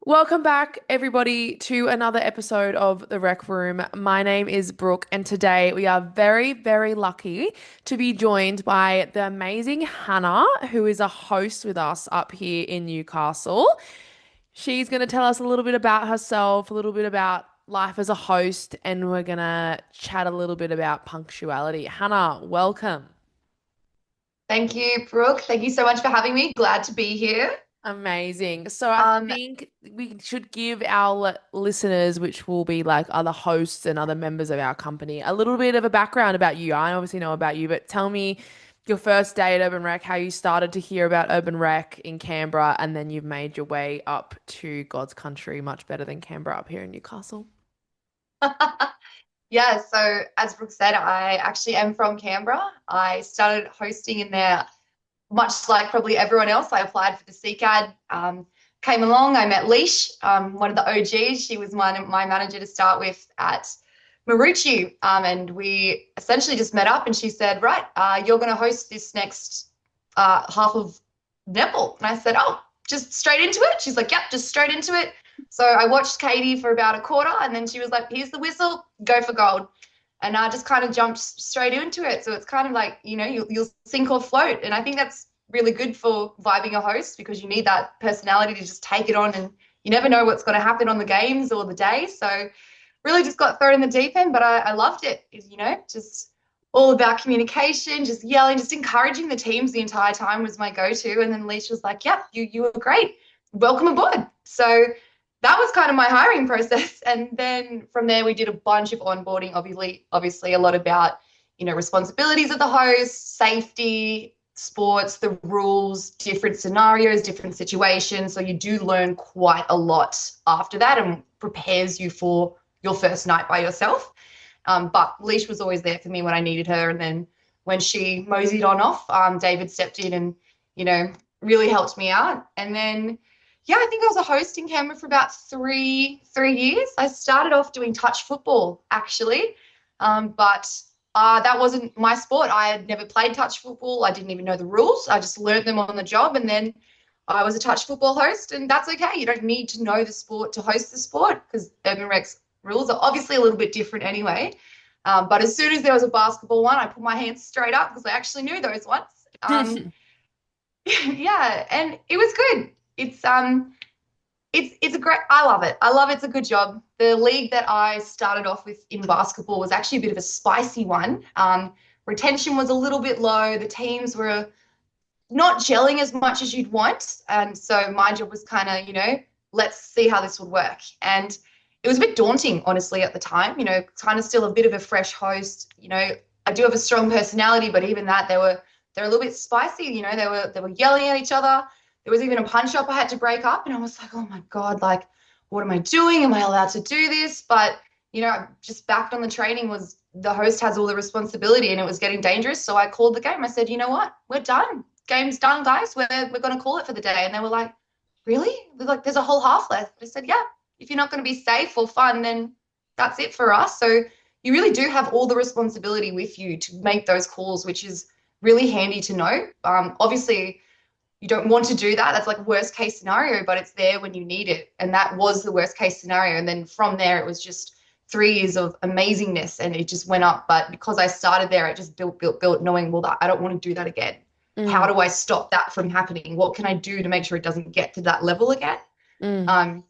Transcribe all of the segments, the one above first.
Welcome back, everybody, to another episode of The Rec Room. My name is Brooke, and today we are very, very lucky to be joined by the amazing Hannah, who is a host with us up here in Newcastle. She's going to tell us a little bit about herself, a little bit about life as a host, and we're going to chat a little bit about punctuality. Hannah, welcome. Thank you, Brooke. Thank you so much for having me. Glad to be here. Amazing. So I Um, think we should give our listeners, which will be like other hosts and other members of our company, a little bit of a background about you. I obviously know about you, but tell me your first day at Urban Rec, how you started to hear about Urban Rec in Canberra, and then you've made your way up to God's country, much better than Canberra up here in Newcastle. yeah, so as Brooke said, I actually am from Canberra. I started hosting in there, much like probably everyone else. I applied for the CCAD, came along. I met Leash, one of the OGs. She was my manager to start with at Marucci, and we essentially just met up. And she said, "Right, you're going to host this next half of netball." And I said, "Oh, just straight into it." She's like, "Yep, just straight into it." So I watched Katie for about a quarter, and then she was like, "Here's the whistle, go for gold." And I just kind of jumped straight into it. So it's kind of like, you'll sink or float. And I think that's really good for vibing a host because you need that personality to just take it on, and you never know what's going to happen on the games or the day. So really just got thrown in the deep end, but I loved it. Just all about communication, just yelling, just encouraging the teams the entire time was my go-to. And then Leisha was like, "Yep, you were great. Welcome aboard." So that was kind of my hiring process. And then from there we did a bunch of onboarding, obviously a lot about, responsibilities of the host, safety, sports, the rules, different scenarios, different situations. So you do learn quite a lot after that and prepares you for your first night by yourself. But Leash was always there for me when I needed her. And then when she moseyed on off, David stepped in and, you know, really helped me out. And then, yeah, I think I was a host in Canberra for about three years. I started off doing touch football, actually. But that wasn't my sport. I had never played touch football. I didn't even know the rules. I just learned them on the job. And then I was a touch football host, and that's okay. You don't need to know the sport to host the sport because Urban Rec's rules are obviously a little bit different anyway. But as soon as there was a basketball one, I put my hands straight up because I actually knew those ones. Yeah, and it was good. It's a great. I love it. I love it. It's a good job. The league that I started off with in basketball was actually a bit of a spicy one. Retention was a little bit low. The teams were not gelling as much as you'd want. And so my job was kind of, let's see how this would work. And it was a bit daunting, honestly, at the time, kind of still a bit of a fresh host. I do have a strong personality, but even that, they're a little bit spicy, they were yelling at each other. There was even a punch up I had to break up, and I was like, oh my God, like, what am I doing? Am I allowed to do this? But, just backed on the training was the host has all the responsibility and it was getting dangerous. So I called the game. I said, you know what? We're done. Game's done, guys. We're going to call it for the day. And they were like, really? We're like, there's a whole half left. I said, yeah, if you're not going to be safe or fun, then that's it for us. So you really do have all the responsibility with you to make those calls, which is really handy to know. Obviously, you don't want to do that. That's like worst case scenario, but it's there when you need it. And that was the worst case scenario. And then from there, it was just 3 years of amazingness and it just went up. But because I started there, I just built, knowing, well, that I don't want to do that again. How Mm, do I stop that from happening? What can I do to make sure it doesn't get to that level again? mm. Um,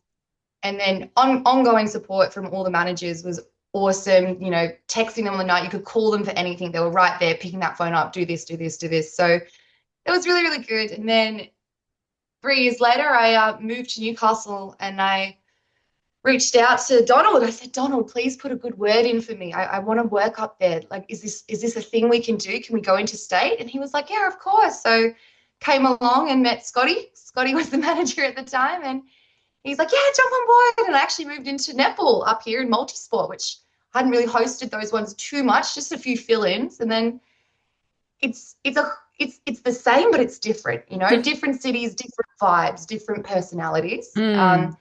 and then ongoing support from all the managers was awesome. Texting them on the night, you could call them for anything. They were right there, picking that phone up, do this, do this, do this. So it was really, really good. And then 3 years later, I moved to Newcastle and I reached out to Donald. I said, Donald, please put a good word in for me. I want to work up there. Like, is this a thing we can do? Can we go interstate? And he was like, yeah, of course. So came along and met Scotty. Scotty was the manager at the time. And he's like, yeah, jump on board. And I actually moved into netball up here in multisport, which I hadn't really hosted those ones too much, just a few fill-ins. And then it's the same, but it's different, different cities, different vibes, different personalities. Mm.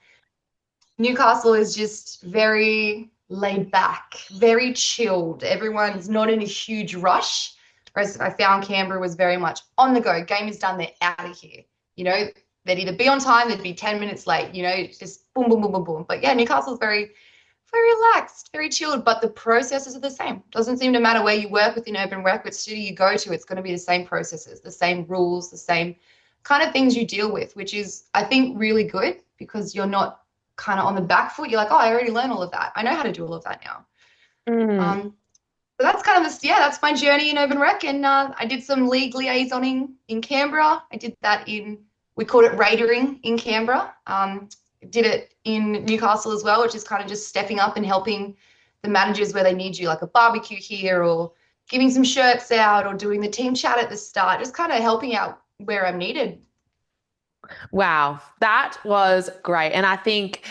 Newcastle is just very laid back, very chilled. Everyone's not in a huge rush. Whereas I found Canberra was very much on the go. Game is done, they're out of here. You know, they'd either be on time, they'd be 10 minutes late, just boom, boom, boom, boom, boom. But yeah, Newcastle's very, very relaxed, very chilled, but the processes are the same. Doesn't seem to matter where you work within urban rec, which studio you go to, it's going to be the same processes, the same rules, the same kind of things you deal with, which is, I think, really good because you're not kind of on the back foot. You're like, oh, I already learned all of that. I know how to do all of that now. Mm. So that's kind of yeah, that's my journey in urban rec. And I did some league liaisoning in Canberra. I did that we called it raidering in Canberra. Did it in Newcastle as well, which is kind of just stepping up and helping the managers where they need you, like a barbecue here or giving some shirts out or doing the team chat at the start, just kind of helping out where I'm needed. Wow, that was great. And I think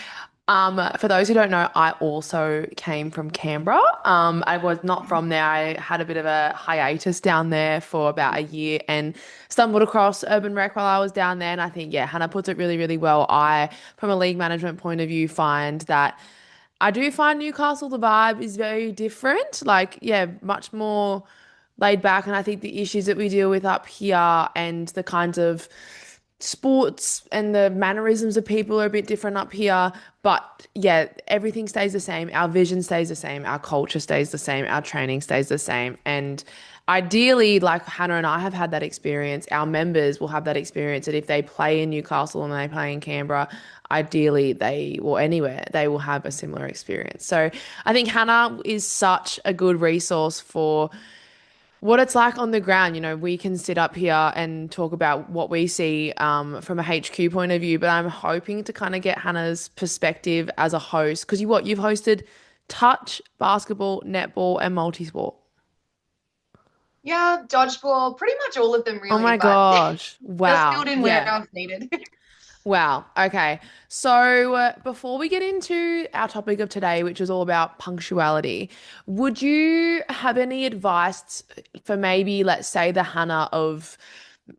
for those who don't know, I also came from Canberra. I was not from there. I had a bit of a hiatus down there for about a year and stumbled across Urban Rec while I was down there. And I think, yeah, Hannah puts it really, really well. From a league management point of view, find that I do find Newcastle, the vibe is very different. Like, yeah, much more laid back. And I think the issues that we deal with up here and the kinds of sports and the mannerisms of people are a bit different up here. But yeah, everything stays the same. Our vision stays the same. Our culture stays the same. Our training stays the same. And ideally, like Hannah and I have had that experience, our members will have that experience that if they play in Newcastle and they play in Canberra, ideally they or anywhere they will have a similar experience. So I think Hannah is such a good resource for what it's like on the ground. You know, we can sit up here and talk about what we see from a HQ point of view, but I'm hoping to kind of get Hannah's perspective as a host because you've hosted touch, basketball, netball, and multi-sport. Yeah, dodgeball, pretty much all of them Oh really, my but gosh. just Wow. filled in Yeah. where it's needed. Wow. Okay. So before we get into our topic of today, which is all about punctuality, would you have any advice for maybe, let's say, the Hannah of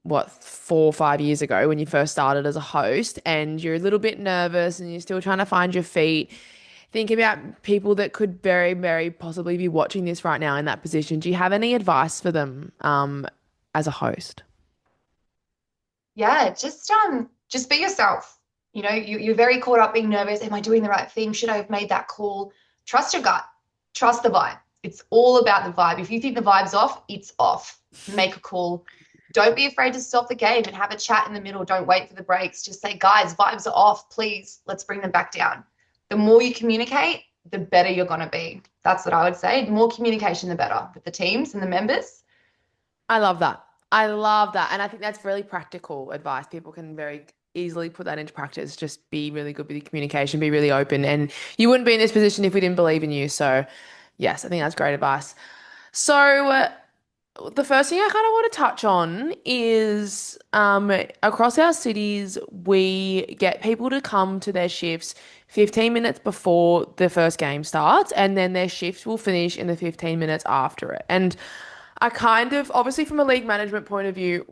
what, 4 or 5 years ago when you first started as a host and you're a little bit nervous and you're still trying to find your feet? Think about people that could very, very possibly be watching this right now in that position. Do you have any advice for them as a host? Yeah, just be yourself. You're very caught up being nervous. Am I doing the right thing? Should I have made that call? Trust your gut. Trust the vibe. It's all about the vibe. If you think the vibe's off, it's off. Make a call. Don't be afraid to stop the game and have a chat in the middle. Don't wait for the breaks. Just say, guys, vibes are off. Please, let's bring them back down. The more you communicate, the better you're going to be. That's what I would say. The more communication, the better with the teams and the members. I love that. I love that. And I think that's really practical advice. People can very easily put that into practice. Just be really good with your communication, be really open. And you wouldn't be in this position if we didn't believe in you. So, yes, I think that's great advice. So, the first thing I kind of want to touch on is across our cities, we get people to come to their shifts 15 minutes before the first game starts, and then their shift will finish in the 15 minutes after it. And I kind of, obviously, from a league management point of view,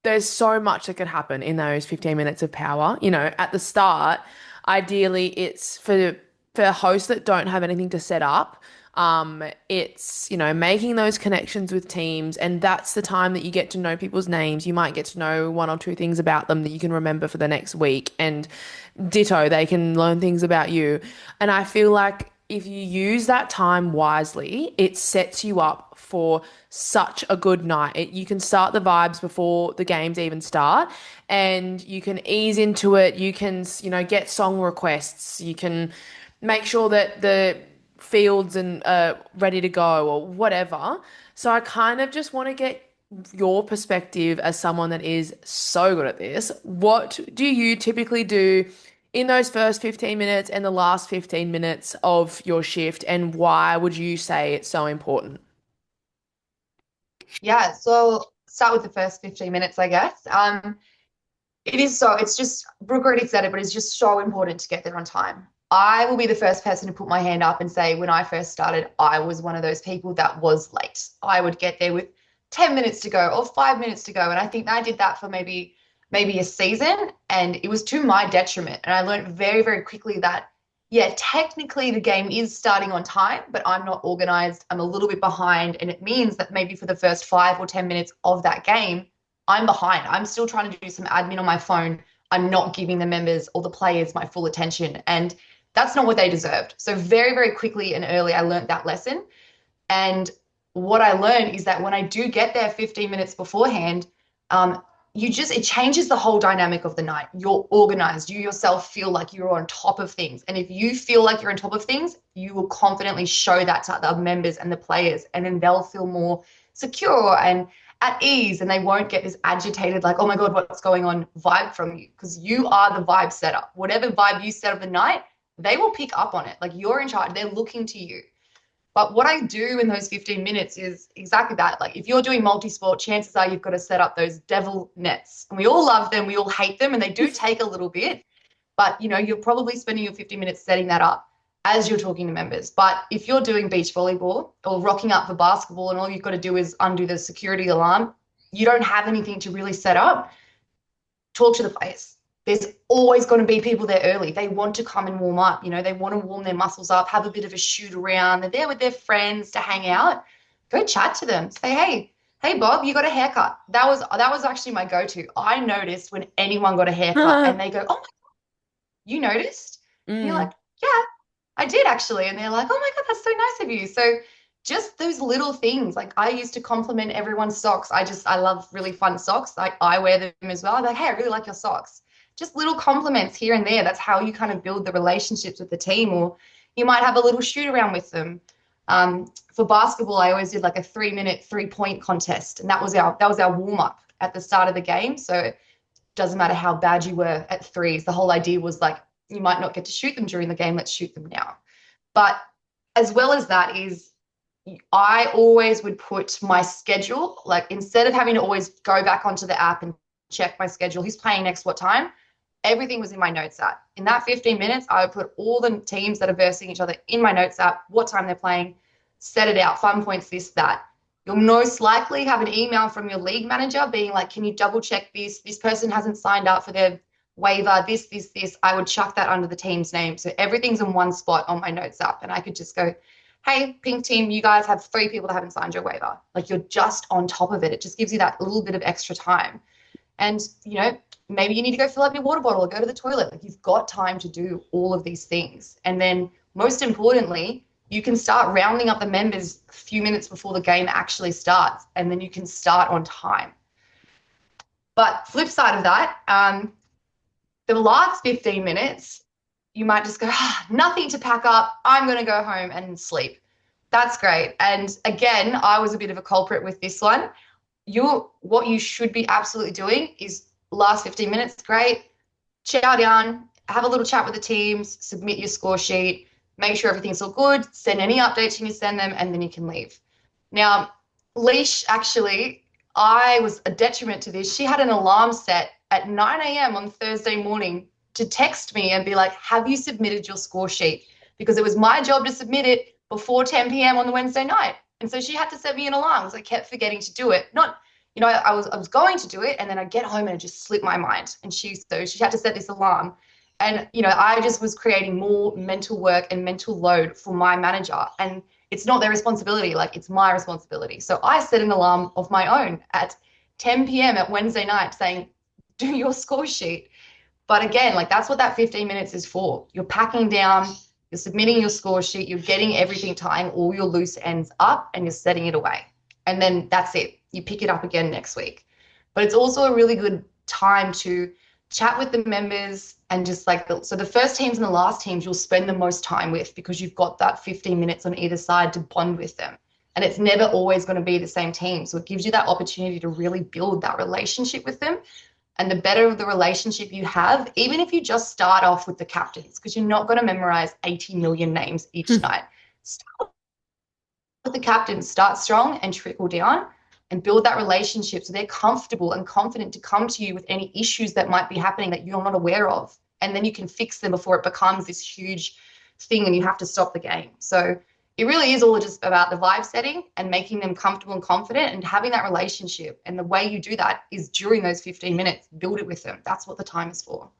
there's so much that could happen in those 15 minutes of power. You know, at the start, ideally, it's for hosts that don't have anything to set up. It's, making those connections with teams, and that's the time that you get to know people's names. You might get to know one or two things about them that you can remember for the next week, and ditto, they can learn things about you. And I feel like if you use that time wisely, it sets you up for such a good night. You can start the vibes before the games even start, and you can ease into it. You can, get song requests. You can make sure that the fields and ready to go or whatever. So I kind of just want to get your perspective as someone that is so good at this. What do you typically do in those first 15 minutes and the last 15 minutes of your shift, and why would you say it's so important? Yeah, so start with the first 15 minutes, I guess. It's just, Brooke already said it, but it's just so important to get there on time. I will be the first person to put my hand up and say, when I first started, I was one of those people that was late. I would get there with 10 minutes to go or 5 minutes to go. And I think I did that for maybe a season, and it was to my detriment. And I learned very, very quickly that, yeah, technically the game is starting on time, but I'm not organized. I'm a little bit behind. And it means that maybe for the first 5 or 10 minutes of that game, I'm behind. I'm still trying to do some admin on my phone. I'm not giving the members or the players my full attention. And that's not what they deserved. So very, very quickly and early, I learned that lesson. And what I learned is that when I do get there 15 minutes beforehand, um, it changes the whole dynamic of the night. You're organized. You yourself feel like you're on top of things. And if you feel like you're on top of things, you will confidently show that to the members and the players, and then they'll feel more secure and at ease, and they won't get this agitated, like, oh my God, what's going on vibe from you, because you are the vibe setter. Whatever vibe you set up the night, they will pick up on it. Like you're in charge. They're looking to you. But what I do in those 15 minutes is exactly that. Like if you're doing multi-sport, chances are you've got to set up those devil nets. And we all love them, we all hate them, and they do take a little bit. But you're probably spending your 50 minutes setting that up as you're talking to members. But if you're doing beach volleyball or rocking up for basketball and all you've got to do is undo the security alarm, you don't have anything to really set up, talk to the players. There's always going to be people there early. They want to come and warm up. They want to warm their muscles up, have a bit of a shoot around. They're there with their friends to hang out. Go chat to them. Say, hey, Bob, you got a haircut. That was actually my go-to. I noticed when anyone got a haircut and they go, oh, you noticed? And you're Mm. like, yeah, I did actually. And they're like, oh my God, that's so nice of you. So just those little things. Like I used to compliment everyone's socks. I love really fun socks. Like I wear them as well. I'm like, hey, I really like your socks. Just little compliments here and there. That's how you kind of build the relationships with the team. Or you might have a little shoot around with them. For basketball, I always did like a 3-minute 3-point contest. And that was our warm-up at the start of the game. So doesn't matter how bad you were at threes. The whole idea was like, you might not get to shoot them during the game. Let's shoot them now. But as well as that is I always would put my schedule, like instead of having to always go back onto the app and check my schedule, who's playing next, what time, everything was in my notes app. In that 15 minutes, I would put all the teams that are versing each other in my notes app, what time they're playing, set it out, fun points, this, that. You'll most likely have an email from your league manager being like, can you double check this? This person hasn't signed up for their waiver, this. I would chuck that under the team's name. So everything's in one spot on my notes app. And I could just go, hey, pink team, you guys have 3 people that haven't signed your waiver. Like you're just on top of it. It just gives you that little bit of extra time. And, maybe you need to go fill up your water bottle or go to the toilet. Like you've got time to do all of these things. And then most importantly, you can start rounding up the members a few minutes before the game actually starts. And then you can start on time. But flip side of that, the last 15 minutes, you might just go, nothing to pack up. I'm going to go home and sleep. That's great. And again, I was a bit of a culprit with this one. What you should be absolutely doing is last 15 minutes, great. Chow down, have a little chat with the teams, submit your score sheet, make sure everything's all good, send any updates you need to send them, and then you can leave. Now, Leash, actually, I was a detriment to this. She had an alarm set at 9 a.m. on Thursday morning to text me and be like, have you submitted your score sheet? Because it was my job to submit it before 10 p.m. on the Wednesday night. And so she had to set me an alarm because I kept forgetting to do it. Not, I was going to do it, and then I get home and it just slipped my mind. And she had to set this alarm. And, I just was creating more mental work and mental load for my manager. And it's not their responsibility, like it's my responsibility. So I set an alarm of my own at 10 p.m. at Wednesday night saying, do your score sheet. But again, like that's what that 15 minutes is for. You're packing down, you're submitting your score sheet, you're getting everything, tying all your loose ends up, and you're setting it away. And then that's it. You pick it up again next week. But it's also a really good time to chat with the members and just like so the first teams and the last teams you'll spend the most time with because you've got that 15 minutes on either side to bond with them. And it's never always going to be the same team. So it gives you that opportunity to really build that relationship with them. And the better the relationship you have, even if you just start off with the captains, because you're not going to memorize 80 million names each night. Start with the captains, start strong and trickle down and build that relationship so they're comfortable and confident to come to you with any issues that might be happening that you're not aware of. And then you can fix them before it becomes this huge thing and you have to stop the game. So it really is all just about the vibe setting and making them comfortable and confident and having that relationship. And the way you do that is during those 15 minutes, build it with them. That's what the time is for.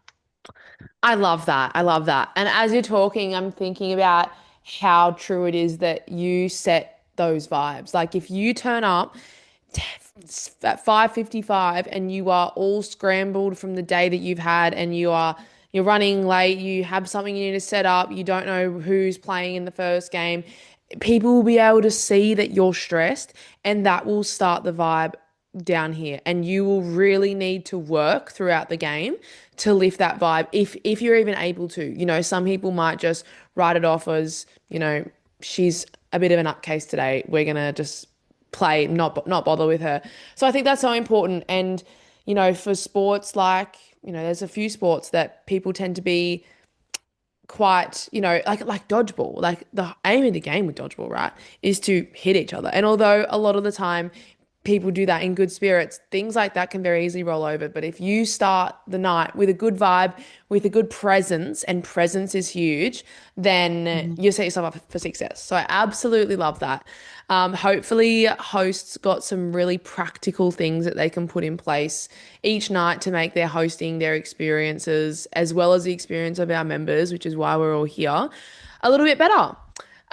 I love that. I love that. And as you're talking, I'm thinking about how true it is that you set those vibes. Like if you turn up at 5:55 and you are all scrambled from the day that you've had and you're running late, you have something you need to set up, you don't know who's playing in the first game, people will be able to see that you're stressed and that will start the vibe down here and you will really need to work throughout the game to lift that vibe if you're even able to. Some people might just write it off as, she's a bit of an upcase today. We're gonna just play, not bother with her. So I think that's so important. And for sports like there's a few sports that people tend to be quite, like dodgeball. Like the aim of the game with dodgeball, right, is to hit each other. And although a lot of the time people do that in good spirits, things like that can very easily roll over. But if you start the night with a good vibe, with a good presence, and presence is huge, then Mhm. you set yourself up for success. So I absolutely love that. Hopefully, hosts got some really practical things that they can put in place each night to make their hosting, their experiences, as well as the experience of our members, which is why we're all here, a little bit better.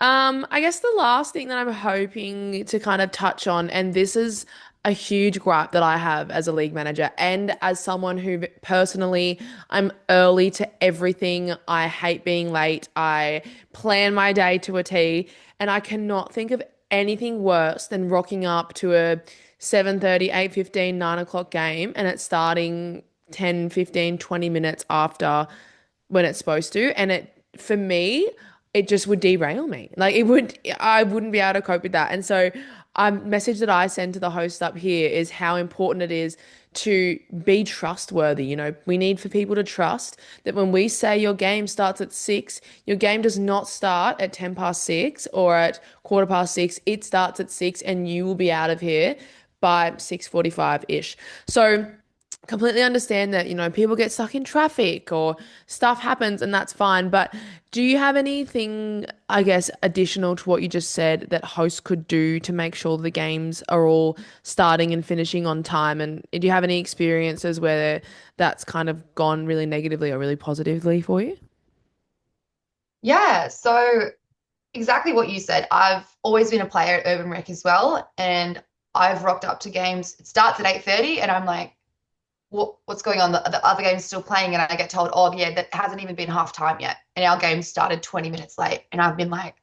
I guess the last thing that I'm hoping to kind of touch on, and this is a huge gripe that I have as a league manager and as someone who personally, I'm early to everything. I hate being late. I plan my day to a T, and I cannot think of anything worse than rocking up to a 7:30, 8:15, 9 o'clock game and it's starting 10, 15, 20 minutes after when it's supposed to. And for me, it just would derail me. Like I wouldn't be able to cope with that. And so, message that I send to the hosts up here is how important it is to be trustworthy. We need for people to trust that when we say your game starts at 6, your game does not start at 10 past 6 or at quarter past 6. It starts at 6 and you will be out of here by 6:45-ish. So, completely understand that, people get stuck in traffic or stuff happens and that's fine. But do you have anything, I guess, additional to what you just said that hosts could do to make sure the games are all starting and finishing on time? And do you have any experiences where that's kind of gone really negatively or really positively for you? Yeah, so exactly what you said. I've always been a player at Urban Rec as well, and I've rocked up to games. It starts at 8:30, and I'm like, what's going on? The other game's still playing, and I get told, oh yeah, that hasn't even been half time yet, and our game started 20 minutes late, and I've been like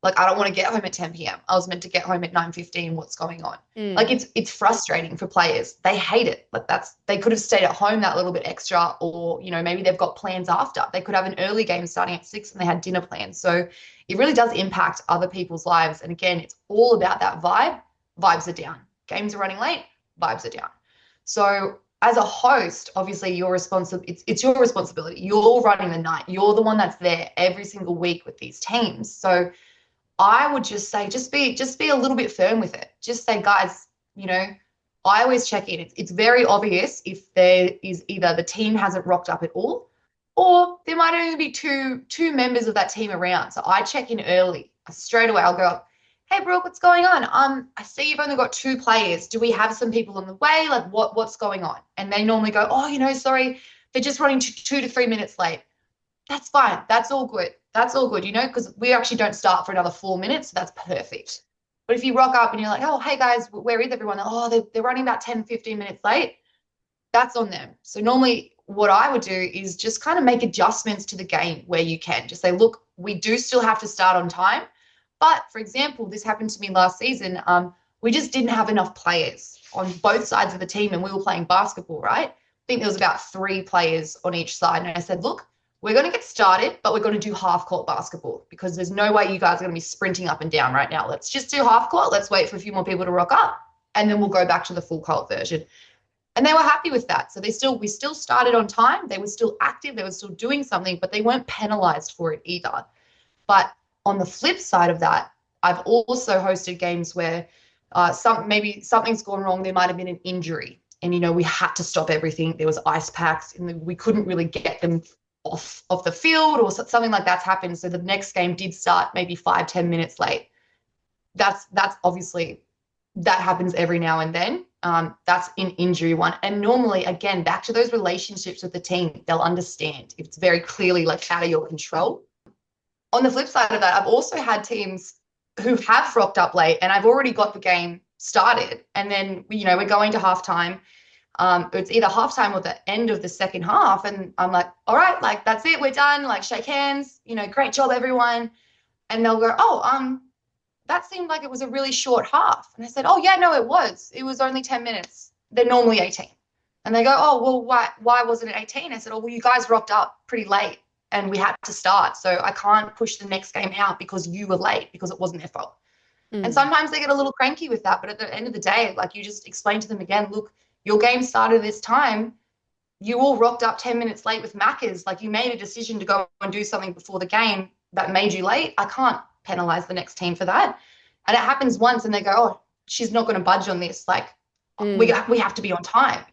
I don't want to get home at 10 p.m. I was meant to get home at 9:15. What's going on? Like Mm. it's frustrating for players. They hate it. Like they could have stayed at home that little bit extra, or maybe they've got plans after. They could have an early game starting at 6 and they had dinner plans. So it really does impact other people's lives. And again, it's all about that vibe. Vibes are down. Games are running late. Vibes are down. So as a host, obviously you're responsible. It's your responsibility. You're running the night. You're the one that's there every single week with these teams. So I would just say, just be a little bit firm with it. Just say, guys, you know, I always check in. It's very obvious if there is either the team hasn't rocked up at all, or there might only be two members of that team around. So I check in early. Straight away, I'll go up. Hey, Brooke, what's going on? I see you've only got two players. Do we have some people on the way? Like, what's going on? And they normally go, oh, sorry, they're just running 2 to 3 minutes late. That's fine. That's all good. That's all good, because we actually don't start for another 4 minutes. So that's perfect. But if you rock up and you're like, oh, hey guys, where is everyone? Oh, they're running about 10, 15 minutes late. That's on them. So normally what I would do is just kind of make adjustments to the game where you can. Just say, look, we do still have to start on time. But for example, this happened to me last season. We just didn't have enough players on both sides of the team and we were playing basketball, right? I think there was about 3 players on each side. And I said, look, we're going to get started, but we're going to do half court basketball because there's no way you guys are going to be sprinting up and down right now. Let's just do half court. Let's wait for a few more people to rock up, and then we'll go back to the full court version. And they were happy with that. So we still started on time. They were still active. They were still doing something, but they weren't penalized for it either. But on the flip side of that, I've also hosted games where maybe something's gone wrong. There might have been an injury, and we had to stop everything. There was ice packs, and we couldn't really get them off the field, or something like that's happened. So the next game did start maybe 5-10 minutes late. That's obviously that happens every now and then. That's an injury one. And normally, again, back to those relationships with the team, they'll understand if it's very clearly like out of your control. On the flip side of that, I've also had teams who have rocked up late and I've already got the game started. And then, we're going to halftime. It's either halftime or the end of the second half. And I'm like, all right, like that's it, we're done. Like shake hands, great job, everyone. And they'll go, oh, that seemed like it was a really short half. And I said, oh yeah, no, it was. It was only 10 minutes. They're normally 18. And they go, oh, well, why wasn't it 18? I said, oh, well, you guys rocked up pretty late and we had to start. So I can't push the next game out because you were late because it wasn't their fault. And Mm. sometimes they get a little cranky with that. But at the end of the day, like you just explain to them again, look, your game started this time. You all rocked up 10 minutes late with Maccas. Like you made a decision to go and do something before the game that made you late. I can't penalize the next team for that. And it happens once and they go, oh, she's not going to budge on this. Like Mm. we have to be on time.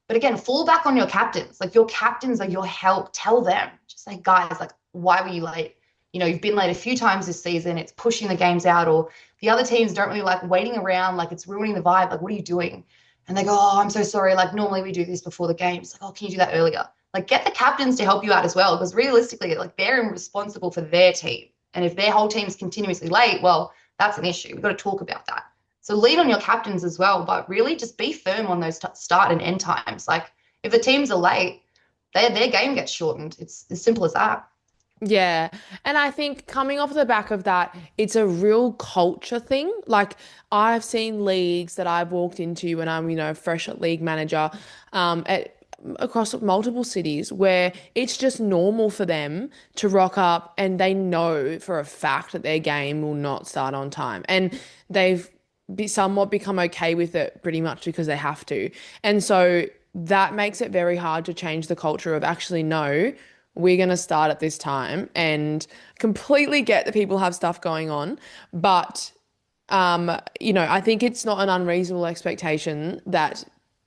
But again, fall back on your captains. Like your captains are your help. Tell them, just say, guys, like, why were you late? You've been late a few times this season. It's pushing the games out, or the other teams don't really like waiting around. Like it's ruining the vibe. Like, what are you doing? And they go, oh, I'm so sorry. Like normally we do this before the games. Like, oh, can you do that earlier? Like get the captains to help you out as well, because realistically, like they're responsible for their team. And if their whole team's continuously late, well, that's an issue. We've got to talk about that. So lean on your captains as well, but really just be firm on those start and end times. Like if the teams are late, their game gets shortened. It's as simple as that. Yeah. And I think coming off the back of that, it's a real culture thing. Like I've seen leagues that I've walked into when I'm, fresh at league manager, at across multiple cities where it's just normal for them to rock up and they know for a fact that their game will not start on time. And they've somewhat become okay with it pretty much because they have to. And so that makes it very hard to change the culture of actually no, we're going to start at this time and completely get that people have stuff going on. But, I think it's not an unreasonable expectation that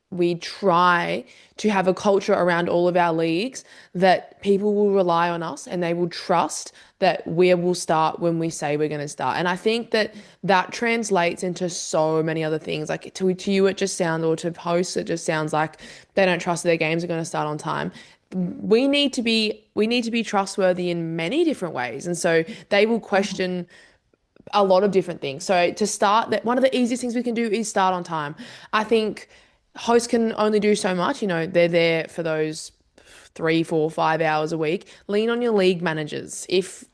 we try to have a culture around all of our leagues that people will rely on us and they will trust that we will start when we say we're going to start. And I think that that translates into so many other things. Like to you, it just sounds, or to hosts, it just sounds like they don't trust that their games are going to start on time. We need to be trustworthy in many different ways. And so they will question a lot of different things. So to start, that one of the easiest things we can do is start on time. I think hosts can only do so much. They're there for those 3, 4, 5 hours a week. Lean on your league managers. If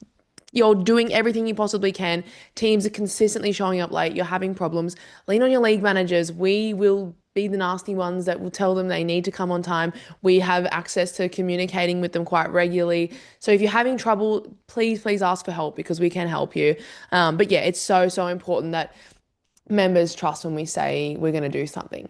you're doing everything you possibly can, teams are consistently showing up late, you're having problems, lean on your league managers. We will be the nasty ones that will tell them they need to come on time. We have access to communicating with them quite regularly. So if you're having trouble, please, please ask for help because we can help you. But yeah, it's so, so important that members trust when we say we're going to do something.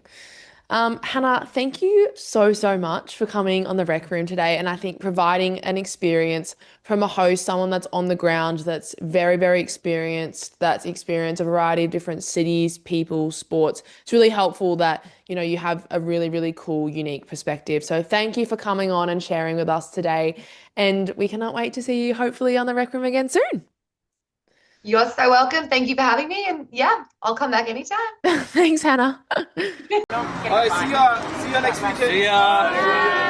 Hannah, thank you so, so much for coming on the Rec Room today. And I think providing an experience from a host, someone that's on the ground, that's very, very experienced, that's experienced a variety of different cities, people, sports. It's really helpful that, you have a really, really cool, unique perspective. So thank you for coming on and sharing with us today. And we cannot wait to see you hopefully on the Rec Room again soon. You're so welcome. Thank you for having me. And yeah, I'll come back anytime. Thanks, Hannah. All right, see y'all. See y'all next weekend. See ya.